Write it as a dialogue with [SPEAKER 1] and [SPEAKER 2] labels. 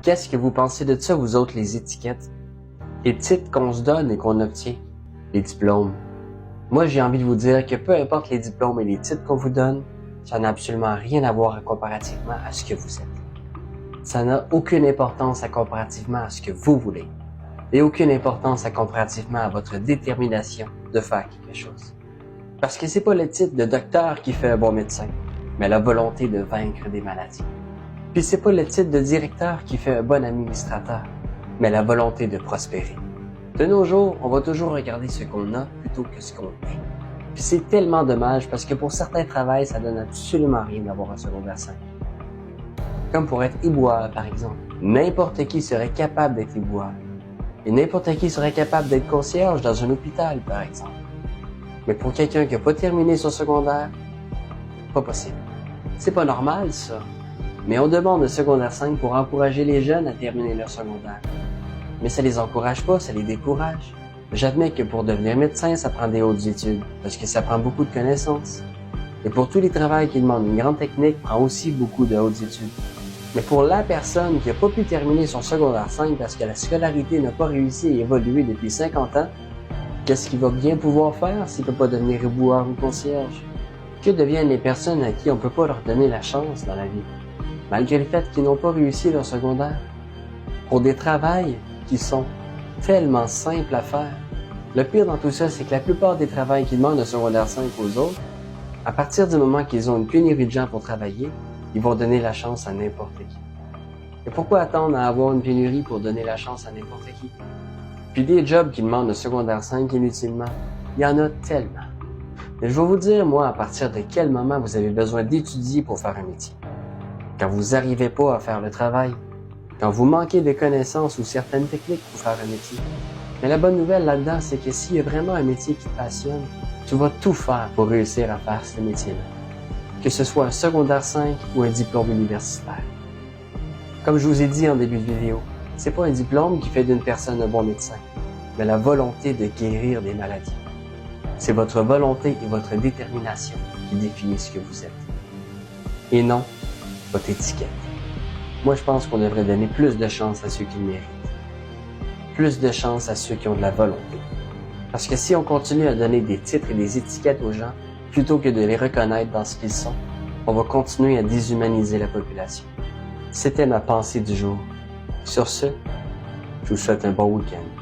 [SPEAKER 1] Qu'est-ce que vous pensez de ça, vous autres, les étiquettes? Les titres qu'on se donne et qu'on obtient, les diplômes. Moi, j'ai envie de vous dire que peu importe les diplômes et les titres qu'on vous donne, ça n'a absolument rien à voir comparativement à ce que vous êtes. Ça n'a aucune importance comparativement à ce que vous voulez. Et aucune importance comparativement à votre détermination de faire quelque chose. Parce que c'est pas le titre de docteur qui fait un bon médecin, mais la volonté de vaincre des maladies. Puis c'est pas le titre de directeur qui fait un bon administrateur, mais la volonté de prospérer. De nos jours, on va toujours regarder ce qu'on a plutôt que ce qu'on est. Puis c'est tellement dommage parce que pour certains travails, ça donne absolument rien d'avoir un secondaire 5. Comme pour être éboueur, par exemple. N'importe qui serait capable d'être éboueur. Et n'importe qui serait capable d'être concierge dans un hôpital, par exemple. Mais pour quelqu'un qui n'a pas terminé son secondaire, pas possible. C'est pas normal, ça. Mais on demande un secondaire 5 pour encourager les jeunes à terminer leur secondaire. Mais ça les encourage pas, ça les décourage. J'admets que pour devenir médecin, ça prend des hautes études, parce que ça prend beaucoup de connaissances. Et pour tous les travails qui demandent une grande technique, prend aussi beaucoup de hautes études. Mais pour la personne qui n'a pas pu terminer son secondaire 5 parce que la scolarité n'a pas réussi à évoluer depuis 50 ans, qu'est-ce qu'il va bien pouvoir faire s'il ne peut pas devenir éboueur ou concierge? Que deviennent les personnes à qui on ne peut pas leur donner la chance dans la vie, malgré le fait qu'ils n'ont pas réussi leur secondaire? Pour des travails qui sont tellement simples à faire. Le pire dans tout ça, c'est que la plupart des travails qui demandent un secondaire 5 aux autres, à partir du moment qu'ils ont une pénurie de gens pour travailler, ils vont donner la chance à n'importe qui. Et pourquoi attendre à avoir une pénurie pour donner la chance à n'importe qui? Puis des jobs qui demandent un secondaire 5 inutilement, il y en a tellement. Mais je vais vous dire, moi, à partir de quel moment vous avez besoin d'étudier pour faire un métier. Quand vous n'arrivez pas à faire le travail, quand vous manquez de connaissances ou certaines techniques pour faire un métier. Mais la bonne nouvelle là-dedans, c'est que s'il y a vraiment un métier qui te passionne, tu vas tout faire pour réussir à faire ce métier-là. Que ce soit un secondaire 5 ou un diplôme universitaire. Comme je vous ai dit en début de vidéo, c'est pas un diplôme qui fait d'une personne un bon médecin, mais la volonté de guérir des maladies. C'est votre volonté et votre détermination qui définissent ce que vous êtes. Et non, votre étiquette. Moi, je pense qu'on devrait donner plus de chance à ceux qui le méritent. Plus de chance à ceux qui ont de la volonté. Parce que si on continue à donner des titres et des étiquettes aux gens, plutôt que de les reconnaître dans ce qu'ils sont, on va continuer à déshumaniser la population. C'était ma pensée du jour. Sur ce, je vous souhaite un bon week-end.